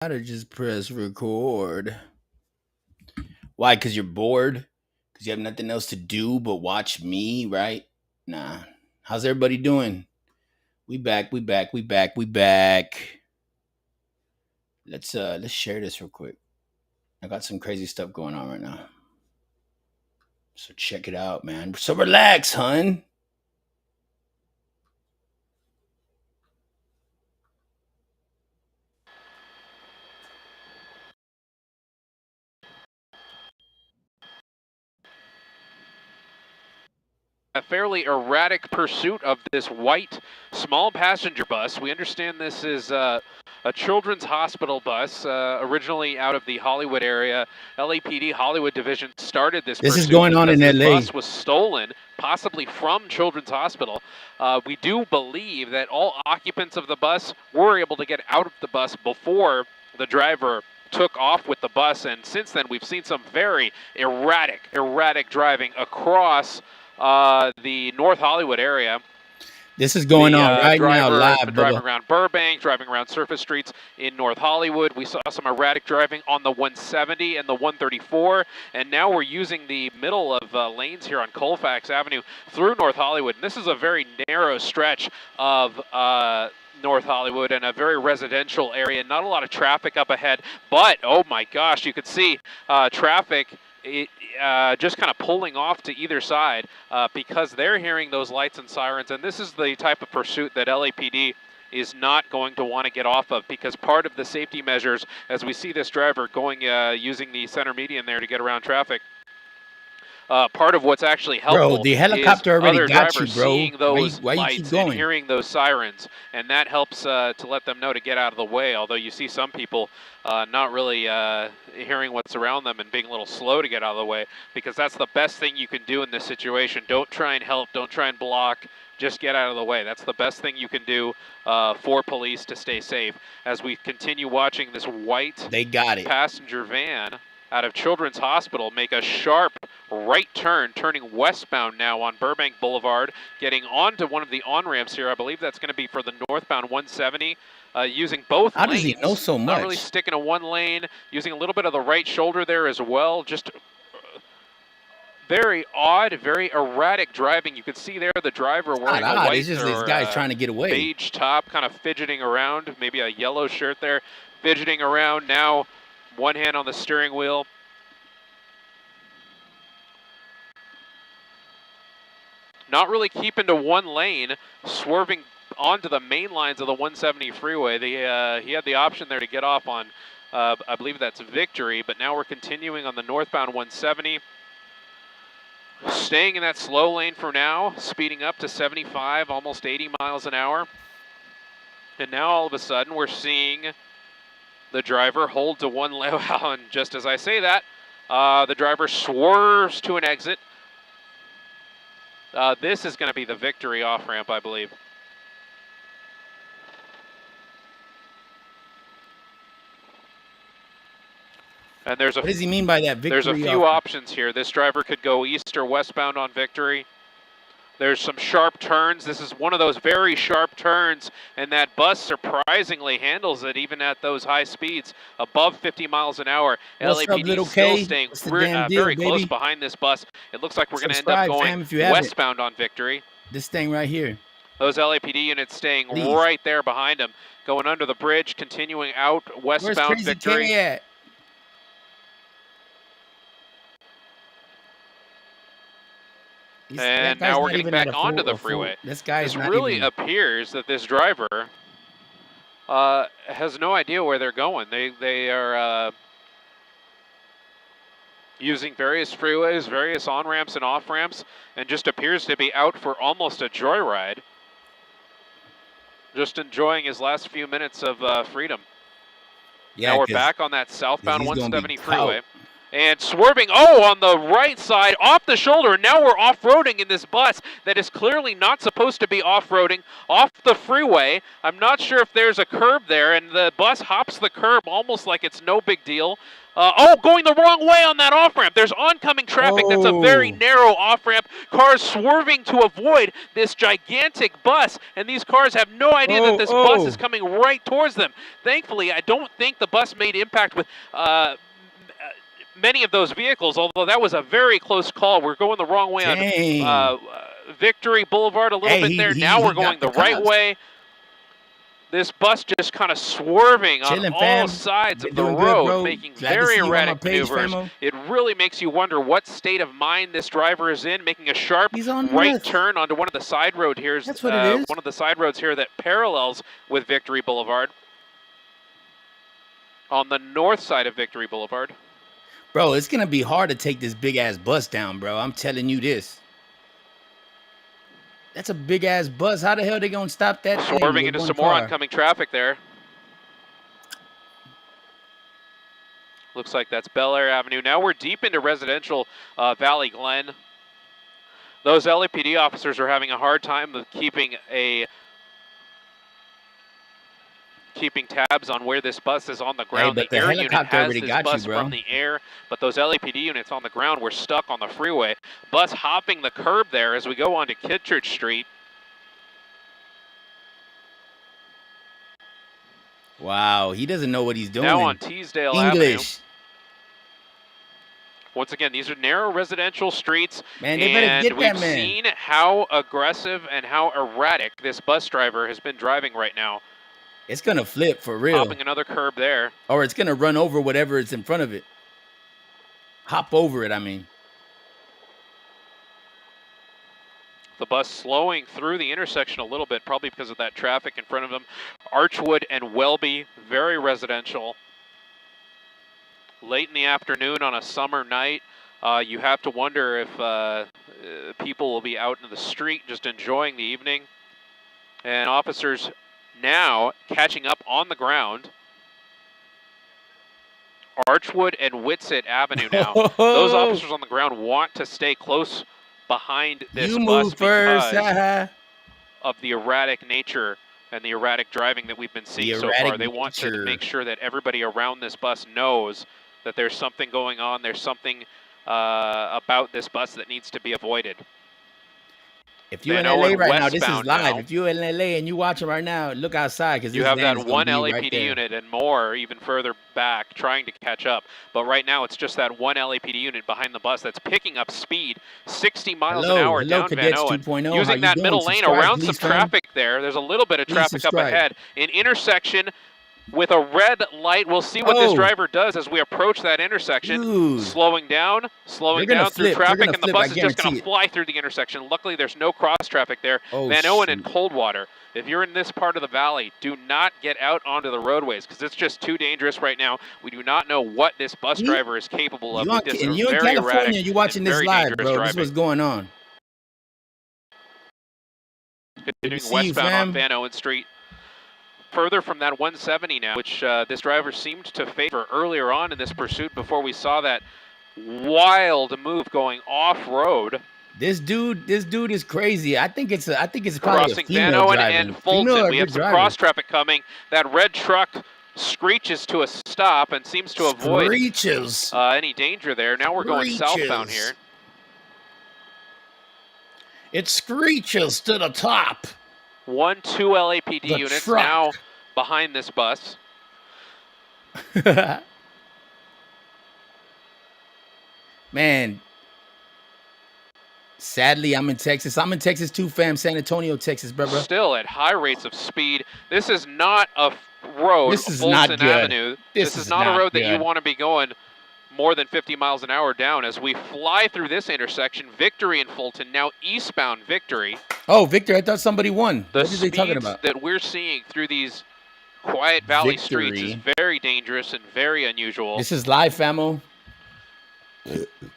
Gotta just press record. Why? Because you're bored? Because you have nothing else to do but watch me, right? Nah. How's everybody doing? We back. Let's share this real quick. I got some crazy stuff going on right now. So check it out, man. So relax, hun. A fairly erratic pursuit of this white small passenger bus. We understand this is a children's hospital bus, originally out of the Hollywood area. LAPD Hollywood Division started this This pursuit is going on in because LA. this bus was stolen, possibly from Children's Hospital. We do believe that all occupants of the bus were able to get out of the bus before the driver took off with the bus, and since then we've seen some very erratic driving across the North Hollywood area. This is going on right now, live. Has been driving around Burbank, driving around surface streets in North Hollywood. We saw some erratic driving on the 170 and the 134, and now we're using the middle of lanes here on Colfax Avenue through North Hollywood. And this is a very narrow stretch of North Hollywood and a very residential area. Not a lot of traffic up ahead, but oh my gosh, you could see traffic just kind of pulling off to either side because they're hearing those lights and sirens. And this is the type of pursuit that LAPD is not going to want to get off of, because part of the safety measures, as we see this driver going using the center median there to get around traffic, part of what's actually helpful, bro, the helicopter is already other got drivers you, bro. seeing those why you lights keep going? and hearing those sirens, and that helps to let them know to get out of the way. Although you see some people not really hearing what's around them and being a little slow to get out of the way, because that's the best thing you can do in this situation. Don't try and help. Don't try and block. Just get out of the way. That's the best thing you can do for police to stay safe. As we continue watching this white passenger van out of Children's Hospital make a sharp right turn, turning westbound now on Burbank Boulevard, getting onto one of the on-ramps here. I believe that's going to be for the northbound 170, using both lanes. How does he know so much? Not really sticking to one lane, using a little bit of the right shoulder there as well. Just very odd, very erratic driving. You can see there the driver wearing a white, it's just this guy's trying to get away. Beige top, kind of fidgeting around, maybe a yellow shirt there, fidgeting around now. One hand on the steering wheel. Not really keeping to one lane, swerving onto the main lines of the 170 freeway. He had the option there to get off on, I believe that's Victory, but now we're continuing on the northbound 170. Staying in that slow lane for now, speeding up to 75, almost 80 miles an hour. And now all of a sudden we're seeing the driver hold to one lane, and just as I say that, the driver swerves to an exit. This is going to be the Victory off-ramp, I believe. And there's what does he mean by that, Victory? There's a few options here. This driver could go east or westbound on Victory. There's some sharp turns. This is one of those very sharp turns, and that bus surprisingly handles it even at those high speeds, above 50 miles an hour. LAPD still staying very close behind this bus. It looks like we're going to end up going westbound on Victory. This thing right here. Those LAPD units staying right there behind him, going under the bridge, continuing out westbound Where's Victory. K at? And now we're getting back onto the freeway. This guy is not really appears that this driver has no idea where they're going. They are using various freeways, various on-ramps and off-ramps, and just appears to be out for almost a joyride. Just enjoying his last few minutes of freedom. Yeah, now we're back on that southbound 170 freeway. And swerving, on the right side, off the shoulder. And now we're off-roading in this bus that is clearly not supposed to be off-roading, off the freeway. I'm not sure if there's a curb there, and the bus hops the curb almost like it's no big deal. Going the wrong way on that off-ramp. There's oncoming traffic. That's a very narrow off-ramp. Cars swerving to avoid this gigantic bus, and these cars have no idea that this bus is coming right towards them. Thankfully, I don't think the bus made impact with many of those vehicles, although that was a very close call. We're going the wrong way on Victory Boulevard a little bit there. Now we're going the right way. This bus just kind of swerving on all sides of the road, making very erratic maneuvers. It really makes you wonder what state of mind this driver is in, making a sharp right turn onto one of the side roads here. That's what it is. One of the side roads here that parallels with Victory Boulevard. On the north side of Victory Boulevard. Bro, it's going to be hard to take this big-ass bus down, bro. I'm telling you this. That's a big-ass bus. How the hell are they going to stop that thing? Swerving into some more oncoming traffic there. Looks like that's Bel Air Avenue. Now we're deep into residential Valley Glen. Those LAPD officers are having a hard time of keeping tabs on where this bus is on the ground. Hey, but the air unit has this bus you, bro. from the air, but those LAPD units on the ground were stuck on the freeway. Bus hopping the curb there as we go on to Kittredge Street. Wow, he doesn't know what he's doing. Now on Teasdale Avenue. Once again, these are narrow residential streets, man, they better get that, we've seen how aggressive and how erratic this bus driver has been driving right now. It's going to flip for real. Hopping another curb there. Or it's going to run over whatever is in front of it. Hop over it, I mean. The bus slowing through the intersection a little bit, probably because of that traffic in front of them. Archwood and Welby, very residential. Late in the afternoon on a summer night, you have to wonder if people will be out in the street just enjoying the evening. And officers now catching up on the ground. Archwood and Whitsett Avenue now. Those officers on the ground want to stay close behind this bus because of the erratic nature and the erratic driving that we've been seeing so far. They want to make sure that everybody around this bus knows that there's something going on. There's something about this bus that needs to be avoided. If you're in LA right now, this is live. If you're in LA and you're watching right now, look outside because you have that one LAPD unit and more even further back trying to catch up. But right now, it's just that one LAPD unit behind the bus that's picking up speed, 60 miles an hour down Van Owen, using that middle lane around some traffic there. There's a little bit of traffic up ahead. An intersection with a red light. We'll see what this driver does as we approach that intersection. Slowing down through traffic, and the bus is just going to fly through the intersection. Luckily, there's no cross traffic there. Van Owen and Coldwater. If you're in this part of the valley, do not get out onto the roadways because it's just too dangerous right now. We do not know what this bus driver is capable of. And you're in California, you're watching this live, bro. This is what's going on. Continuing westbound on Van Owen Street. Further from that 170 now, which this driver seemed to favor earlier on in this pursuit before we saw that wild move going off-road. This dude is crazy. I think it's probably crossing Van Owen and Fulton. We have some cross traffic coming. That red truck screeches to a stop and seems to avoid any danger there. Now we're going southbound here. It screeches to the top. 2 LAPD units now behind this bus. Man, sadly, I'm in Texas. I'm in Texas too, fam. San Antonio, Texas, brother. Still at high rates of speed. This is not a road, Fulton Avenue. This is not a road that you want to be going more than 50 miles an hour down as we fly through this intersection. Victory in Fulton, now eastbound Victory. Oh, Victor, I thought somebody won. What are they talking about? That we're seeing through these quiet valley streets is very dangerous and very unusual. This is live, famo.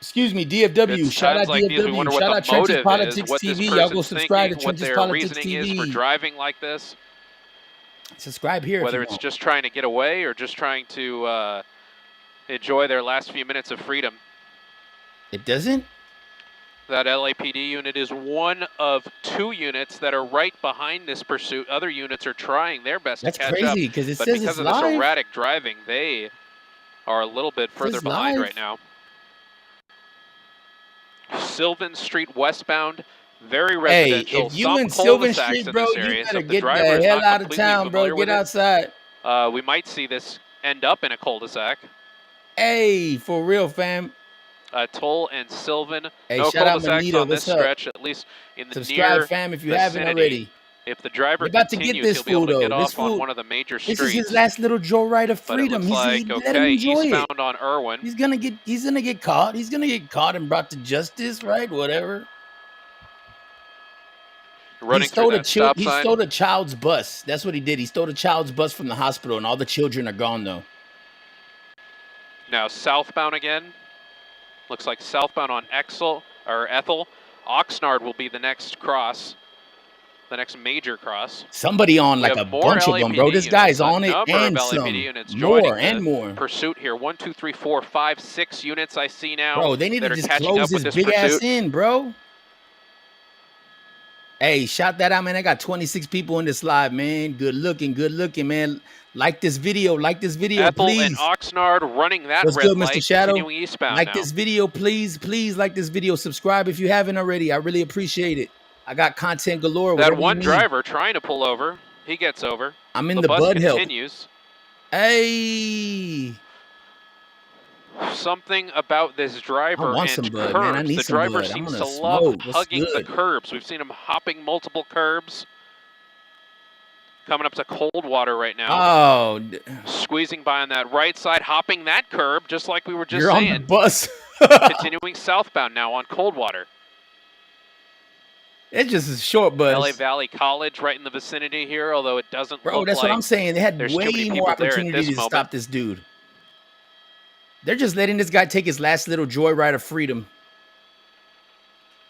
Excuse me, DFW. Shout out DFW. Shout out Trenches Politics TV. Y'all go subscribe to Trenches Politics TV. For driving like this. Subscribe here. Whether it's just trying to get away or just trying to enjoy their last few minutes of freedom. It doesn't? That LAPD unit is one of 2 units that are right behind this pursuit. Other units are trying their best That's to catch up, crazy because it but says because it's of this live. erratic driving, they are a little bit further It's behind live right now. Sylvan Street westbound, very residential. Hey, if you Some in Sylvan cul-de-sacs Street, in bro, this you area, so better if the get driver the is hell not out of completely town, bro. familiar Get with it, outside. we might see this end up in a cul-de-sac. Hey, for real, fam. Toll and Sylvan, Hey, no shout out cul-de-sacs Manita. on this What's up? stretch, at least in the Subscribe, near fam, if you haven't vicinity. already. If the driver You're about to get continues, this he'll be able fool, to get though. This off on fool, one of the major this is his streets. last little joyride of But it freedom. looks He like, let him okay, enjoy it. eastbound on Irwin. He's gonna get caught. He's gonna get caught and brought to justice, right? Whatever. Running through that stop He sign. stole a child's bus. That's what he did. He stole a child's bus from the hospital, and all the children are gone though. Now southbound again. Looks like southbound on Ethel. Oxnard will be the next cross, the next major cross. Somebody on We like have a more bunch of them, bro. LAPD This guy's units, on a it number and of LAPD some units more joining and the more. pursuit here. 1, 2, 3, 4, 5, 6 units I see now. Bro, they need to that are just catching close up with this this big ass pursuit. in, bro. Hey, shout that out, man. I got 26 people in this live, man. Good looking, man. Like this video, Ethel please. and Oxnard running that What's red good, Mr. light, Shadow? continuing eastbound Like now. this video, please. Please like this video. Subscribe if you haven't already. I really appreciate it. I got content galore. That Whatever one you need. driver trying to pull over, he gets over. I'm in the the bus bud help. continues. Hey. Something about this driver I want and some blood, curbs. man. I need The some driver blood. seems I'm to gonna love smoke. What's hugging the good? curbs. We've seen him hopping multiple curbs. Coming up to Coldwater right now. Oh, squeezing by on that right side, hopping that curb, just like we were just you're saying. on the bus. Continuing southbound now on Coldwater. It's just a short bus. LA Valley College right in the vicinity here, although it doesn't Bro, look that's like what I'm saying. They had there's too way many more people there at opportunity this to stop this dude. They're just letting this guy take his last little joyride of freedom.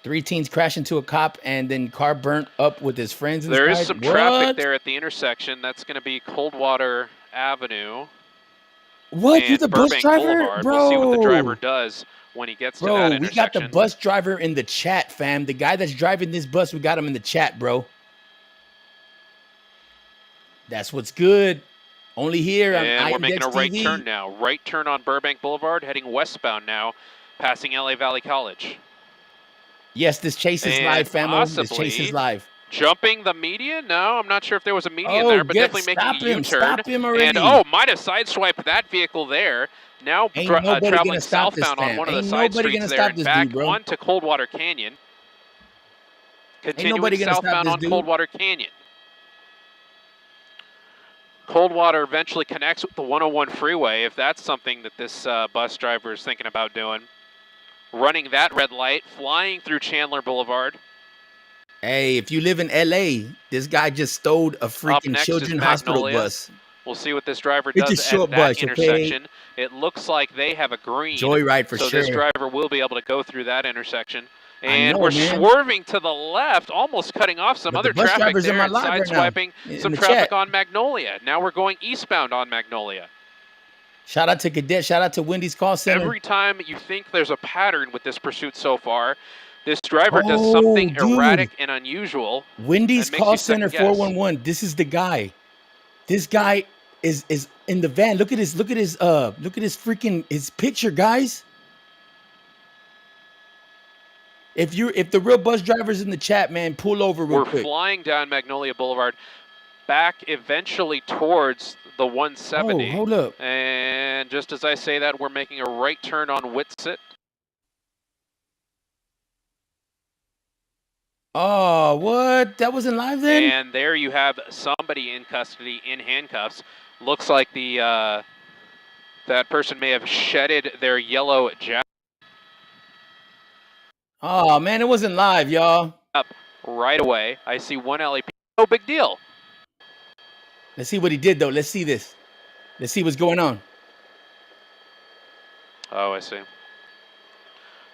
3 teens crash into a cop and then car burnt up with his friends inside. There is some traffic there at the intersection. That's going to be Coldwater Avenue. What? You're the bus Burbank driver? Boulevard. Bro. We'll see what the driver does when he gets to that intersection. We got the bus driver in the chat, fam. The guy that's driving this bus, we got him in the chat, bro. That's what's good. Only here on And we're making a right TV. turn now. Right turn on Burbank Boulevard, heading westbound now, passing LA Valley College. Yes, this chase is live, family. This chase is live. Jumping the median? No, I'm not sure if there was a median there, but definitely making a U-turn. Stop him already. And might have sideswiped that vehicle there. Now traveling southbound on one of the side streets there and back onto Coldwater Canyon. Continuing southbound on Coldwater Canyon. Coldwater eventually connects with the 101 freeway, if that's something that this bus driver is thinking about doing. Running that red light, flying through Chandler Boulevard. Hey, if you live in LA, this guy just stole a freaking children's hospital bus. We'll see what this driver does at that intersection. Okay? It looks like they have a green. Joyride for sure. So this driver will be able to go through that intersection. And we're swerving to the left, almost cutting off some other traffic there and sideswiping some traffic on Magnolia. Now we're going eastbound on Magnolia. Shout out to Cadet. Shout out to Wendy's Call Center. Every time you think there's a pattern with this pursuit so far, this driver does something erratic and unusual. Wendy's Call Center 411. This is the guy. This guy is in the van. Look at his freaking his picture, guys. If the real bus driver's in the chat, man, pull over real quick. We're flying down Magnolia Boulevard, back eventually towards the 170. Oh, hold up. And just as I say that, we're making a right turn on Whitsett. Oh, what? That wasn't live then? And there you have somebody in custody in handcuffs. Looks like that person may have shedded their yellow jacket. Oh, man, it wasn't live, y'all. Up right away. I see one LAP. No big deal. Let's see what he did, though. Let's see this. Let's see what's going on. Oh, I see.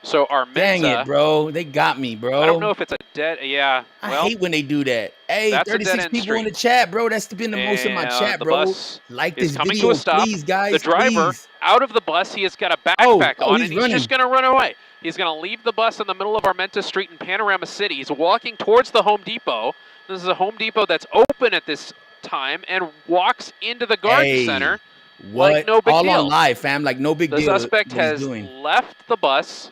So our Dang Mensa, it, bro. They got me, bro. I don't know if it's a dead. Yeah, I well, hate when they do that. Hey, that's a 36 dead-end people in street. the chat, bro. That's been the most in my And chat, the bro. bus Like is this coming to video, a stop. please, guys. The driver Please. out of the bus, he has got a Oh, backpack on, he's and he's running. just going to run away. He's going to leave the bus in the middle of Armenta Street in Panorama City. He's walking towards the Home Depot. This is a Home Depot that's open at this time, and walks into the garden center what? like no big All deal. on live, fam. Like no big The deal. suspect what he's has doing. left the bus,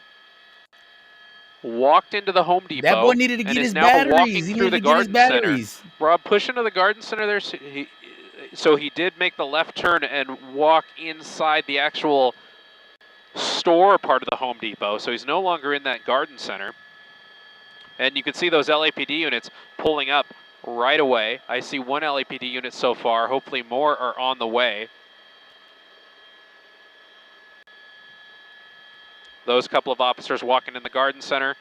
walked into the Home Depot, That boy needed to and get is his now batteries. walking He through needed the to get his garden center. batteries. Rob, push into the garden center there. So he did make the left turn and walk inside the actual store part of the Home Depot. So he's no longer in that garden center. And you can see those LAPD units pulling up right away. I see one LAPD unit so far. Hopefully more are on the way. Those couple of officers walking in the garden center.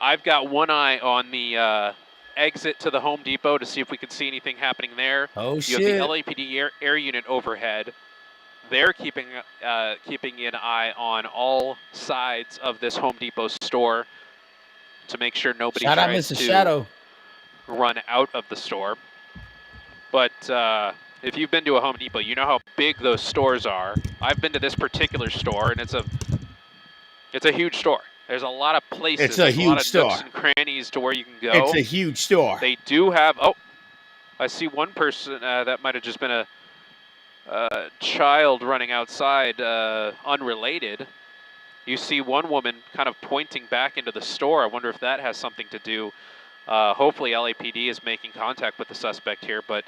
I've got one eye on the exit to the Home Depot to see if we can see anything happening there. Oh, You have the LAPD air unit overhead. They're keeping an eye on all sides of this Home Depot store to make sure nobody tries to run out of the store. But if you've been to a Home Depot, you know how big those stores are. I've been to this particular store, and it's a huge store. There's a lot of places. It's a huge store. Nooks and crannies to where you can go. It's a huge store. They do have. Oh, I see one person that might have just been a child running outside, unrelated. You see one woman kind of pointing back into the store. I wonder if that has something to do. Hopefully LAPD is making contact with the suspect here. But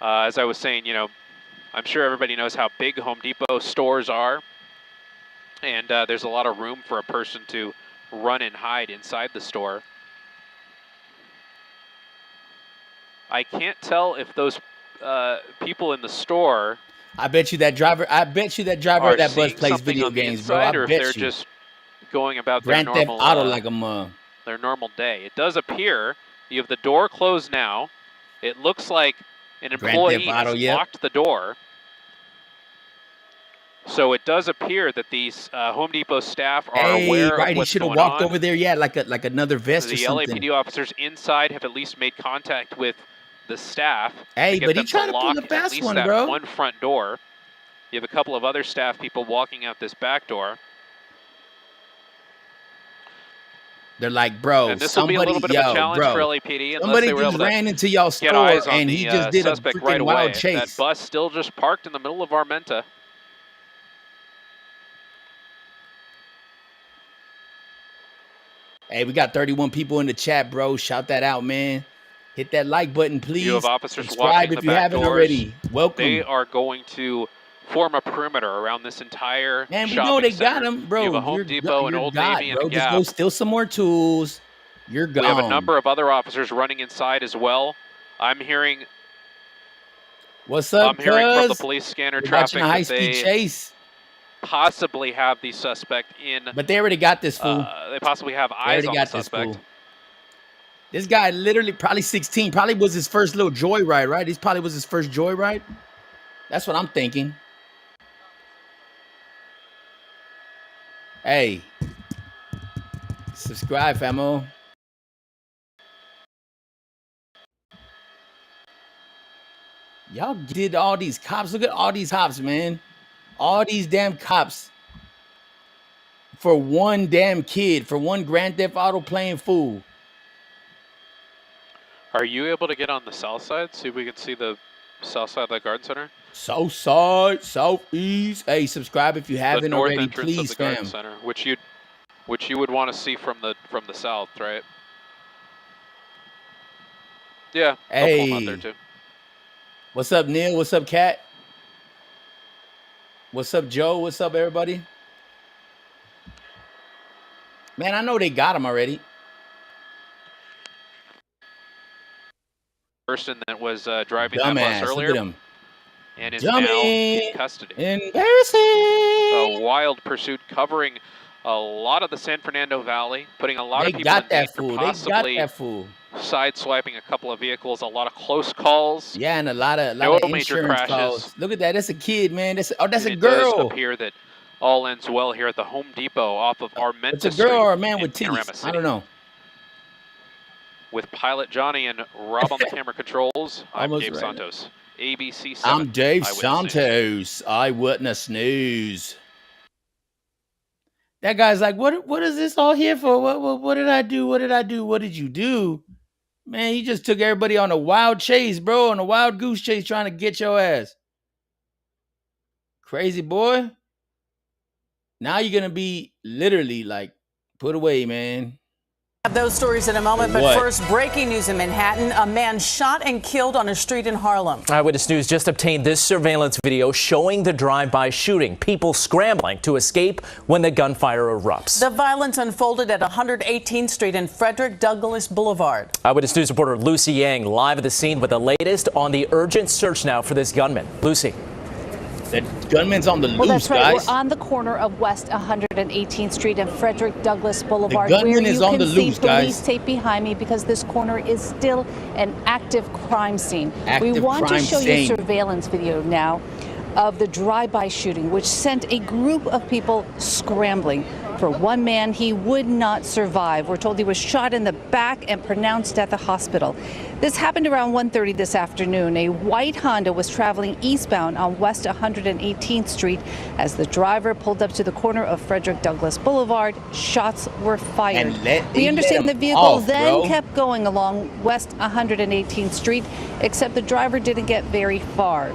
as I was saying, you know, I'm sure everybody knows how big Home Depot stores are. And there's a lot of room for a person to run and hide inside the store. I can't tell if those people in the store. I bet you that driver of that bus plays video games, bro. I or if bet they're you. just going about Grand their Theft normal Auto like a their normal day. It does appear you have the door closed now. It looks like an employee has locked the door. So it does appear that these Home Depot staff are aware of what's going on. He should have walked over there, like another vest or something. The LAPD officers inside have at least made contact with the staff. Hey, but he tried to pull a fast one, bro. One front door. You have a couple of other staff people walking out this back door. They're like, bro, and this will be a little bit of a challenge for LAPD. Somebody just ran into y'all store and he just did a freaking wild chase. That bus still just parked in the middle of Armenta. Hey, we got 31 people in the chat, bro. Shout that out, man. Hit that like button, please. You have officers subscribe if you haven't already. Welcome. They are going to form a perimeter around this entire man, we know they got them, bro. You have a Home Depot, an Old Navy, and a Gap. Just go steal some more tools. You're gone. We have a number of other officers running inside as well. I'm hearing. What's up, I'm hearing from the police scanner traffic a high-speed chase. Possibly have the suspect in. But they already got this fool. They possibly have eyes on the suspect. This guy literally probably 16. Probably was his first little joyride, right? This probably was his first joyride. That's what I'm thinking. Hey. Subscribe, famo. Y'all did all these cops. Look at all these cops, man. All these damn cops. For one damn kid. For one Grand Theft Auto playing fool. Are you able to get on the south side? See if we can see the south side of the garden center. South side, southeast. Hey, subscribe if you haven't already, please, of the garden center, which you would want to see from the south, right? Yeah. Hey. Out there too. What's up, Neil? What's up, Kat? What's up, Joe? What's up, everybody? Man, I know they got him already. Person that was driving that bus earlier and is now in custody. Embarrassing. A wild pursuit covering a lot of the San Fernando Valley, putting a lot of people in danger, possibly sideswiping a couple of vehicles, a lot of close calls. Yeah, and a lot of major insurance crashes. Calls. Look at that. That's a kid, man. That's a girl. It does appear that All ends well here at the Home Depot off of Armenta It's a Street girl or a man in with Panorama titties. City. I don't know. With Pilot Johnny and Rob on the camera controls, I'm Almost Dave right. Santos, ABC 7. I'm Dave Eyewitness Santos, Eyewitness News. That guy's like, what is this all here for? What did I do? What did I do? What did you do? Man, he just took everybody on a wild chase, bro, on a wild goose chase trying to get your ass. Crazy boy. Now you're going to be literally like put away, man. Those stories in a moment, but What? first, breaking news in Manhattan. A man shot and killed on a street in Harlem. Eyewitness News just obtained this surveillance video showing the drive-by shooting. People scrambling to escape when the gunfire erupts. The violence unfolded at 118th Street and Frederick Douglass Boulevard. Eyewitness News reporter Lucy Yang live at the scene with the latest on the urgent search now for this gunman. Lucy. The gunman's on the loose, Well, that's right. guys. We're on the corner of West 118th Street and Frederick Douglass Boulevard, gunman where is you on can the see loose, police guys. tape behind me because this corner is still an active crime scene. We Active want to crime show scene. you surveillance video now of the drive-by shooting, which sent a group of people scrambling. For one man, he would not survive. We're told he was shot in the back and pronounced at the hospital. This happened around 1:30 this afternoon. A white Honda was traveling eastbound on West 118th Street. As the driver pulled up to the corner of Frederick Douglass Boulevard, shots were fired. We understand the vehicle then kept going along West 118th Street, except the driver didn't get very far.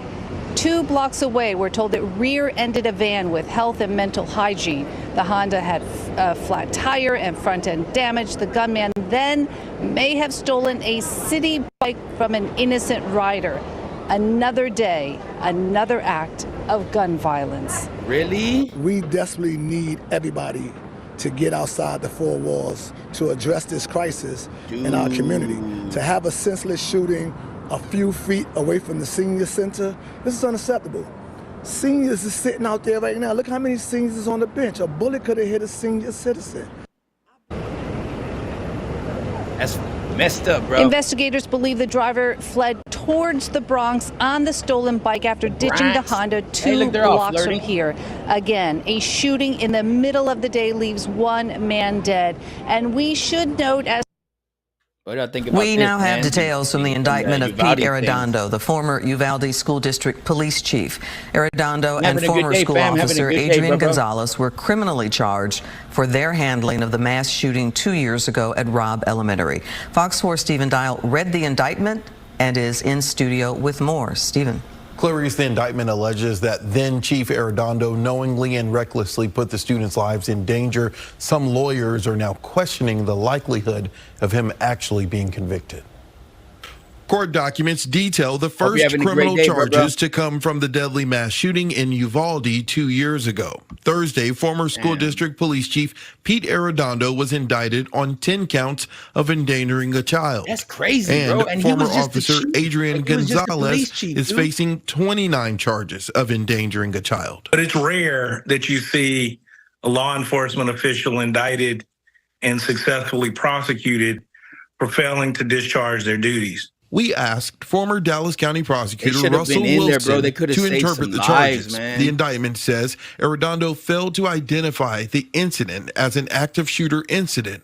2 blocks away, we're told it rear-ended a van with health and mental hygiene. The Honda had a flat tire and front-end damage. The gunman then may have stolen a city bike from an innocent rider. Another day, another act of gun violence. Really? We desperately need everybody to get outside the 4 walls to address this crisis in our community. To have a senseless shooting a few feet away from the senior center, this is unacceptable. Seniors is sitting out there right now. Look how many seniors is on the bench. A bullet could have hit a senior citizen. That's messed up, bro. Investigators believe the driver fled towards the Bronx on the stolen bike after ditching the Honda 2 blocks from here. Again, a shooting in the middle of the day leaves 1 man dead. And we should note, as we now have details from the indictment of Pete Arredondo, the former Uvalde School District Police Chief. Arredondo and former school officer Adrian Gonzalez were criminally charged for their handling of the mass shooting 2 years ago at Robb Elementary. Fox 4 Stephen Dial read the indictment and is in studio with more. Stephen. Clarice, the indictment alleges that then Chief Arredondo knowingly and recklessly put the students' lives in danger. Some lawyers are now questioning the likelihood of him actually being convicted. Court documents detail the first criminal charges to come from the deadly mass shooting in Uvalde 2 years ago. Thursday, former school district police chief Pete Arredondo was indicted on 10 counts of endangering a child. That's crazy, and bro. And former officer Adrian Gonzalez is dude. facing 29 charges of endangering a child. But it's rare that you see a law enforcement official indicted and successfully prosecuted for failing to discharge their duties. We asked former Dallas County prosecutor Russell Wilson to interpret the charges. The indictment says Arredondo failed to identify the incident as an active shooter incident.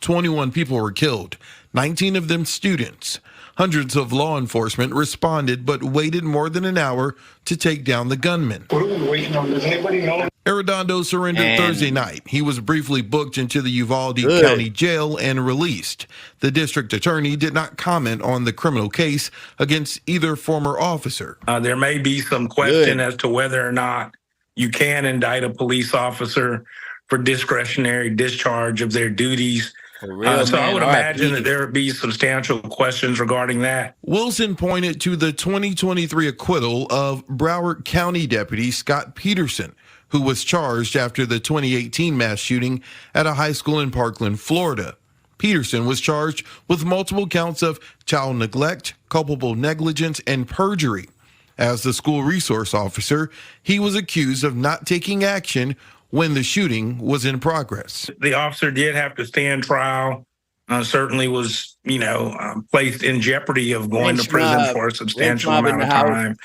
21 people were killed, 19 of them students. Hundreds of law enforcement responded but waited more than an hour to take down the gunman. What are we waiting on? Does anybody know? Arredondo surrendered Thursday night. He was briefly booked into the Uvalde County Jail and released. The district attorney did not comment on the criminal case against either former officer. There may be some question as to whether or not you can indict a police officer for discretionary discharge of their duties. So I would imagine that there would be substantial questions regarding that. Wilson pointed to the 2023 acquittal of Broward County Deputy Scott Peterson, who was charged after the 2018 mass shooting at a high school in Parkland, Florida. Peterson was charged with multiple counts of child neglect, culpable negligence, and perjury. As the school resource officer, he was accused of not taking action when the shooting was in progress. The officer did have to stand trial, certainly was, placed in jeopardy of going to prison for a substantial amount of time.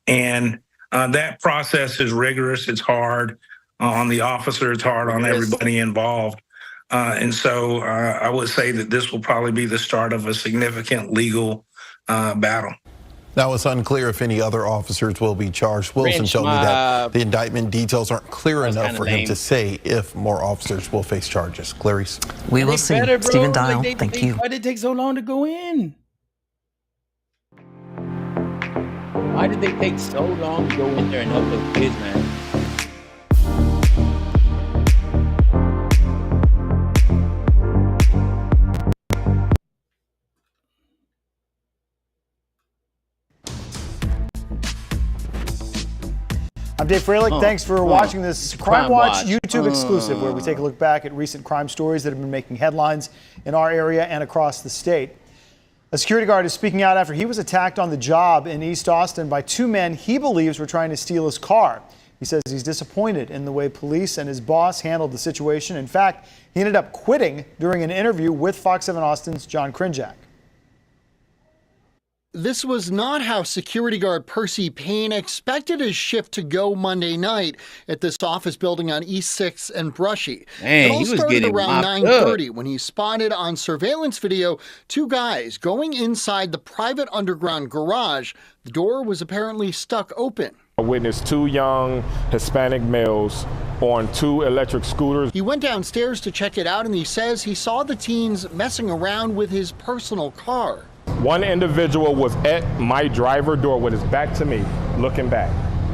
And that process is rigorous, it's hard. on the officer. It's hard on everybody involved. And so I would say that this will probably be the start of a significant legal battle. Now, it's unclear if any other officers will be charged. Wilson told me that the indictment details aren't clear enough for him to say if more officers will face charges. Clarice? We will see. Stephen Dial, thank you. Why did it take so long to go in? Why did they take so long to go in there and help those kids, man? I'm Dave Freilich. Thanks for watching this Crime Watch YouTube exclusive, where we take a look back at recent crime stories that have been making headlines in our area and across the state. A security guard is speaking out after he was attacked on the job in East Austin by two men he believes were trying to steal his car. He says he's disappointed in the way police and his boss handled the situation. In fact, he ended up quitting during an interview with Fox 7 Austin's John Krinjak. This was not how security guard Percy Payne expected his shift to go Monday night at this office building on East 6th and Brushy. Dang, it all started around 9:30 when he spotted on surveillance video two guys going inside the private underground garage. The door was apparently stuck open. I witnessed two young Hispanic males on two electric scooters. He went downstairs to check it out, and he says he saw the teens messing around with his personal car. One individual was at my driver door with his back to me, looking back.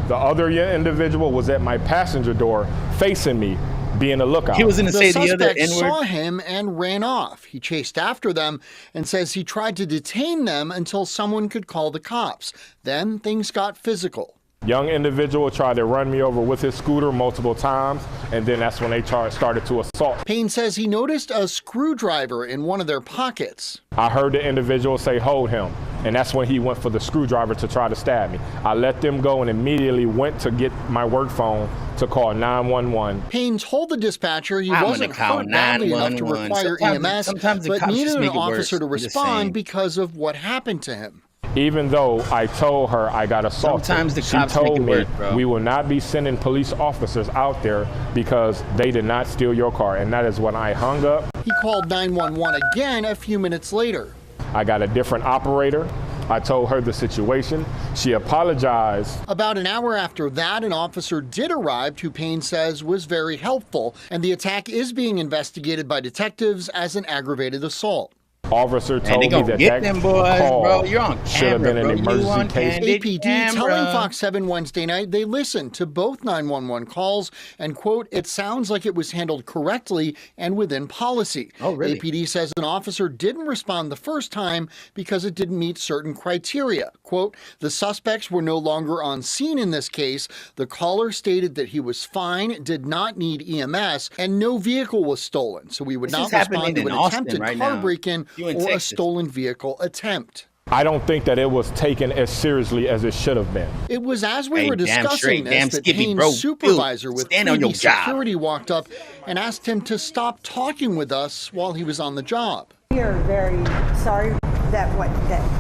The other individual was at my passenger door, facing me, being a lookout. He was going to say the other N-word. Saw him and ran off. He chased after them and says he tried to detain them until someone could call the cops. Then things got physical. Young individual tried to run me over with his scooter multiple times, and then that's when they started to assault. Payne says he noticed a screwdriver in one of their pockets. I heard the individual say, "Hold him," and that's when he went for the screwdriver to try to stab me. I let them go and immediately went to get my work phone to call 911. Payne told the dispatcher he wasn't hurt badly enough to require EMS, but needed an officer to respond because of what happened to him. Even though I told her I got assaulted, sometimes the cops she told make it me work, bro. We will not be sending police officers out there because they did not steal your car. And that is when I hung up. He called 911 again a few minutes later. I got a different operator. I told her the situation. She apologized. About an hour after that, an officer did arrive who Payne says was very helpful, and the attack is being investigated by detectives as an aggravated assault. Officer told me that call should have been an emergency case. APD telling Fox 7 Wednesday night they listened to both 911 calls and, quote, it sounds like it was handled correctly and within policy. Oh, really? APD says an officer didn't respond the first time because it didn't meet certain criteria. Quote, the suspects were no longer on scene in this case. The caller stated that he was fine, did not need EMS, and no vehicle was stolen. So we would not respond to an attempted car break-in or a stolen vehicle attempt. I don't think that it was taken as seriously as it should have been. It was as we were discussing this that Payne's supervisor with 3D security walked up and asked him to stop talking with us while he was on the job. We are very sorry that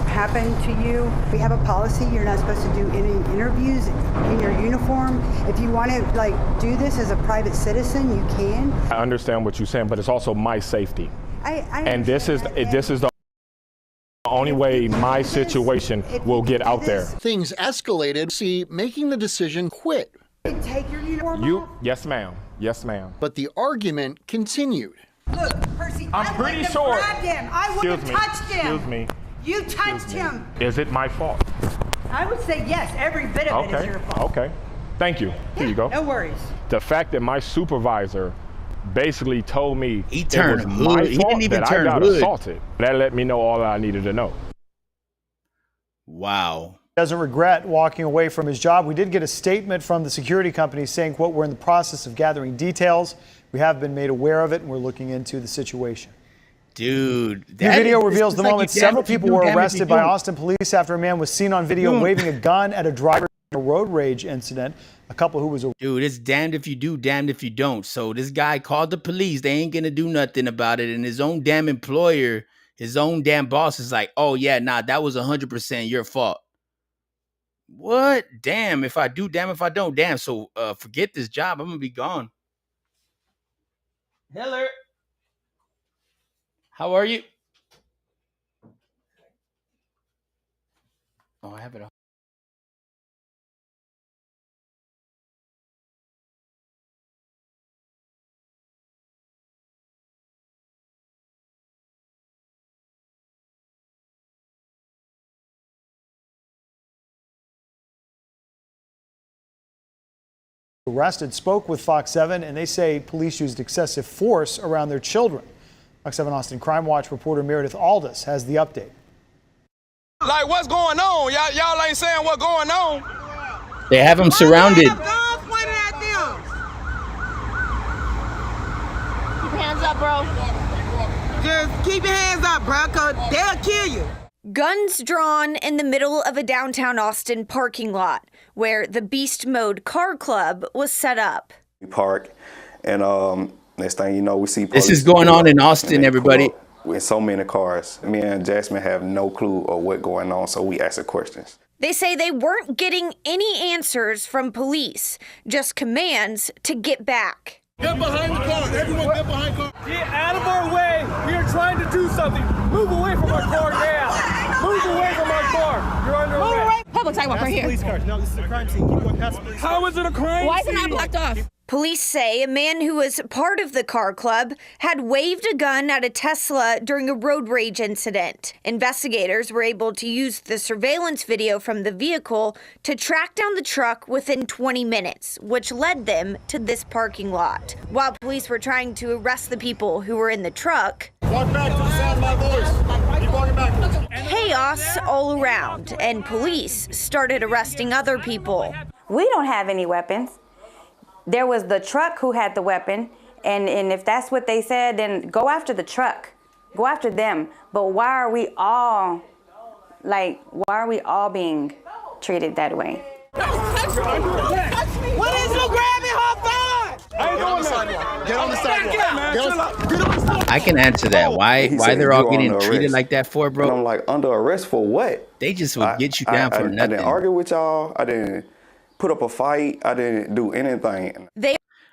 happened to you. We have a policy. You're not supposed to do any interviews in your uniform. If you want to do this as a private citizen, you can. I understand what you're saying, but it's also my safety. And this is the only way my situation will get out there. Things escalated. See, making the decision quit. Take your uniform off? Yes, ma'am. Yes, ma'am. But the argument continued. Look, Percy, I'm pretty sure. Grabbed him. I would have touched him. Excuse me. You touched him. Is it my fault? I would say yes. Every bit of it is your fault. Okay. Thank you. Here you go. No worries. The fact that my supervisor basically told me he turned my He fault didn't even that turn I got hood. assaulted. That let me know all I needed to know. Wow. Doesn't regret walking away from his job. We did get a statement from the security company saying, quote, we're in the process of gathering details. We have been made aware of it, and we're looking into the situation. Dude, the video reveals the moment several people were arrested by Austin police after a man was seen on video waving a gun at a driver in a road rage incident. A couple who was dude, it's damned if you do, damned if you don't. So this guy called the police. They ain't gonna do nothing about it. And his own damn employer, his own damn boss is like, oh yeah, nah, that was 100% your fault. What? Damn if I do, damn if I don't. Damn, so forget this job. I'm gonna be gone. Heller. How are you? Oh, I have it on. Arrested spoke with Fox 7, and they say police used excessive force around their children. Fox 7 Austin Crime Watch reporter Meredith Aldis has the update. Like, what's going on? Y'all ain't saying what's going on. They have him surrounded. Keep your hands up, bro. Just keep your hands up, bro, because they'll kill you. Guns drawn in the middle of a downtown Austin parking lot where the Beast Mode Car Club was set up. We park, and next thing you know, we see police. This is going on in Austin, everybody. With so many cars. Me and Jasmine have no clue of what's going on, so we ask the questions. They say they weren't getting any answers from police, just commands to get back. Get behind the car. Everyone get behind the car. Get out of our way. We are trying to do something. Move away from our car now. Move away from our car. You're under arrest. Public sidewalk right here. Police cars. No, this is a crime scene. Keep going past the police. How is it a crime? Why is it not blocked off? Police say a man who was part of the car club had waved a gun at a Tesla during a road rage incident. Investigators were able to use the surveillance video from the vehicle to track down the truck within 20 minutes, which led them to this parking lot. While police were trying to arrest the people who were in the truck, Walk back to the sound of my voice. Keep walking back. chaos all around, and police started arresting other people. We don't have any weapons. There was the truck who had the weapon, and if that's what they said, then go after the truck. Go after them. But why are we all being treated that way? What is you grabbing her for? Get on the sidewalk. Get on the sidewalk. I can answer that. Why they're all getting treated like that for, bro? And I'm like, under arrest for what? They just would get you down for nothing. I didn't argue with y'all. I didn't put up a fight. I didn't do anything.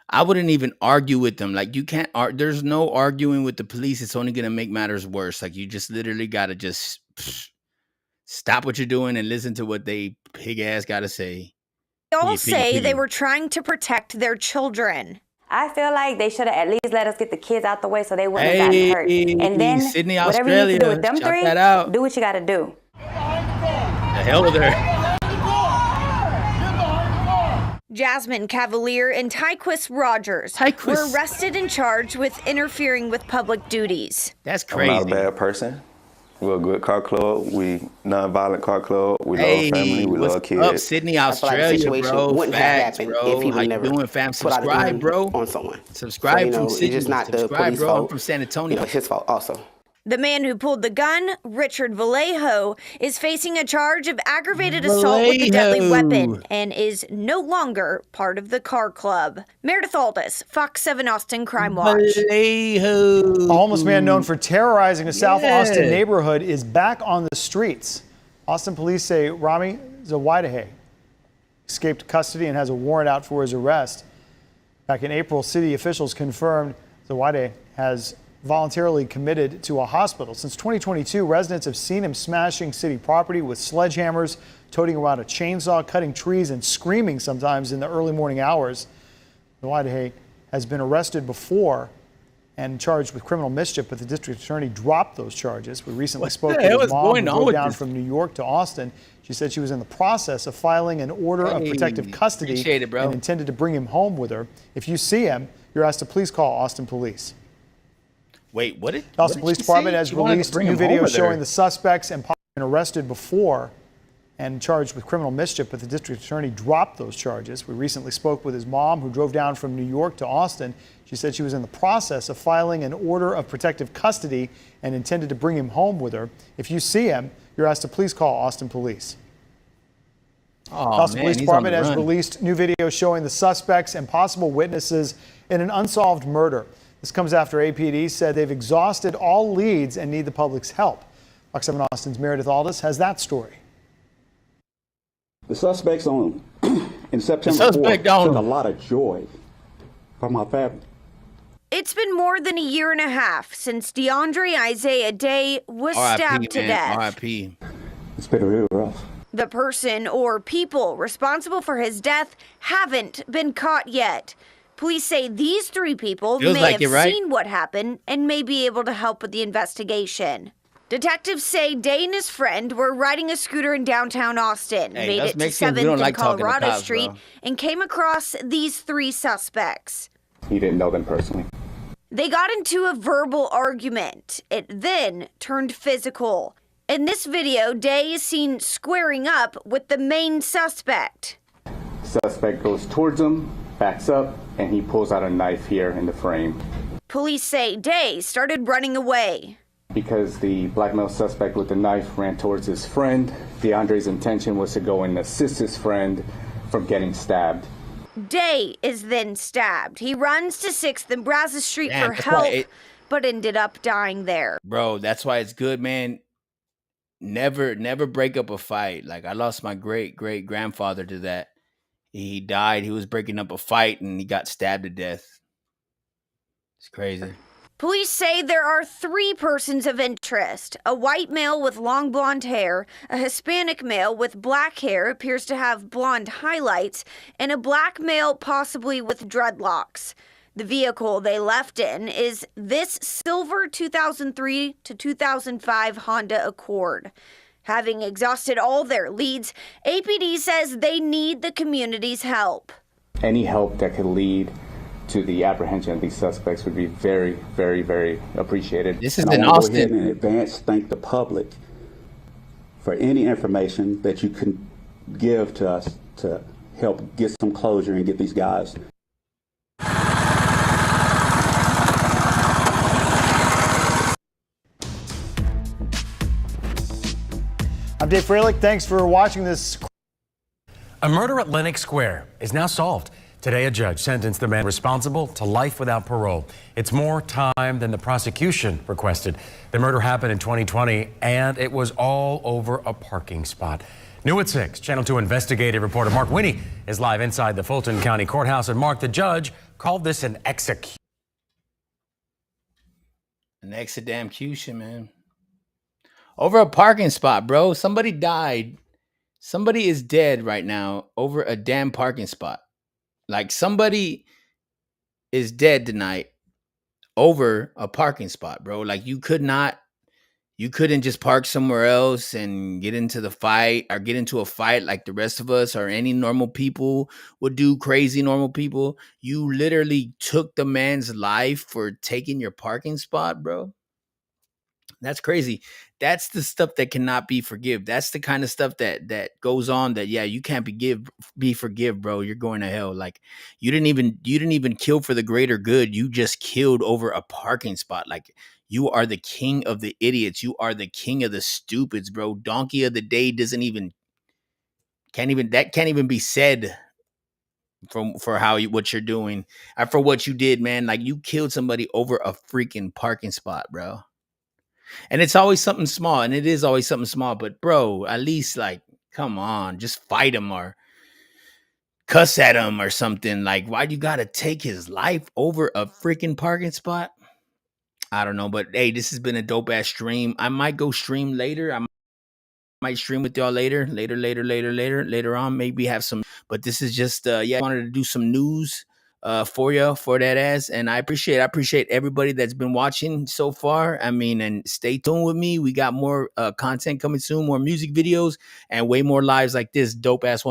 I wouldn't even argue with them. Like, you can't there's no arguing with the police. It's only gonna make matters worse. Like, you just literally gotta just stop what you're doing and listen to what they pig ass gotta say. They all say they were trying to protect their children. I feel like they should have at least let us get the kids out the way so they wouldn't have gotten hurt. And then Sydney, whatever Australia, you need to do with them shout three, that out. do what you got to do. The hell with her. Jasmine Cavalier and Tyquis Rogers were arrested and charged with interfering with public duties. That's crazy. I'm not a bad person. We're a good car club. We non-violent car club. We love family. We love kids. Up, Sydney, Australia, bro. Facts, bro. How you doing, fam? Subscribe, bro. On someone. Subscribe so, from Sydney. It's just not the Subscribe, police bro. fault. I'm from San Antonio. It's his fault also. The man who pulled the gun, Richard Vallejo, is facing a charge of aggravated assault with a deadly weapon and is no longer part of the car club. Meredith Aldis, Fox 7 Austin Crime Watch. A homeless man known for terrorizing a South Austin neighborhood is back on the streets. Austin police say Rami Zawaidahe escaped custody and has a warrant out for his arrest. Back in April, city officials confirmed Zawaidahe has voluntarily committed to a hospital. Since 2022, residents have seen him smashing city property with sledgehammers, toting around a chainsaw, cutting trees, and screaming sometimes in the early morning hours. Uvalde has been arrested before and charged with criminal mischief, but the district attorney dropped those charges. We recently spoke with his mom, who drove down from New York to Austin. She said she was in the process of filing an order of protective custody and intended to bring him home with her. If you see him, you're asked to please call Austin Police. Wait, what did the Austin Police Department has released new video showing the suspects and been arrested before and charged with criminal mischief, but the district attorney dropped those charges. We recently spoke with his mom, who drove down from New York to Austin. She said she was in the process of filing an order of protective custody and intended to bring him home with her. If you see him, you're asked to please call Austin Police. The Austin Police Department has released new video showing the suspects and possible witnesses in an unsolved murder. This comes after APD said they've exhausted all leads and need the public's help. Fox 7 Austin's Meredith Aldis has that story. The suspects in September 4th took a lot of joy from my family. It's been more than a year and a half since DeAndre Isaiah Day was stabbed to death. R.I.P. It's been real rough. The person or people responsible for his death haven't been caught yet. Police say these three people may have seen what happened and may be able to help with the investigation. Detectives say Day and his friend were riding a scooter in downtown Austin, made it to 7th and Colorado Street, and came across these three suspects. He didn't know them personally. They got into a verbal argument. It then turned physical. In this video, Day is seen squaring up with the main suspect. Suspect goes towards him, backs up, and he pulls out a knife here in the frame. Police say Day started running away. Because the black male suspect with the knife ran towards his friend, DeAndre's intention was to go and assist his friend from getting stabbed. Day is then stabbed. He runs to 6th and Brazos Street for help, but ended up dying there. Bro, that's why it's good, man. Never break up a fight. Like, I lost my great-great-grandfather to that. He died. He was breaking up a fight, and he got stabbed to death. It's crazy. Police say there are 3 persons of interest. A white male with long blonde hair, a Hispanic male with black hair, appears to have blonde highlights, and a black male possibly with dreadlocks. The vehicle they left in is this silver 2003 to 2005 Honda Accord. Having exhausted all their leads, APD says they need the community's help. Any help that could lead to the apprehension of these suspects would be very, very, very appreciated. This is in Austin. Go ahead and in advance thank the public for any information that you can give to us to help get some closure and get these guys. I'm Dave Freilich. Thanks for watching this. A murder at Lenox Square is now solved. Today, a judge sentenced the man responsible to life without parole. It's more time than the prosecution requested. The murder happened in 2020, and it was all over a parking spot. New at 6, Channel 2 investigative reporter Mark Winnie is live inside the Fulton County Courthouse. And Mark, the judge called this an execution. An execution, man. Over a parking spot, bro. Somebody died. Somebody is dead right now over a damn parking spot. Like, somebody is dead tonight over a parking spot, bro. Like, you couldn't just park somewhere else and get into the fight or get into a fight like the rest of us or any normal people would do, crazy normal people. You literally took the man's life for taking your parking spot, bro. That's crazy. That's the stuff that cannot be forgive. That's the kind of stuff that goes on that, yeah, you can't be forgive, bro. You're going to hell. Like, you didn't even kill for the greater good. You just killed over a parking spot. Like, you are the king of the idiots. You are the king of the stupids, bro. Donkey of the day can't even be said for what you're doing or for what you did, man. Like, you killed somebody over a freaking parking spot, bro. And it's always something small, and it is always something small, but bro, at least, like, come on, just fight him or cuss at him or something. Like, why do you gotta take his life over a freaking parking spot? I don't know, but hey, this has been a dope ass stream. I might go stream later. I might stream with y'all later on. Maybe have some, but this is just I wanted to do some news for that ass, and I appreciate everybody that's been watching so far. I mean, and stay tuned with me. We got more content coming soon, more music videos, and way more lives like this dope ass one.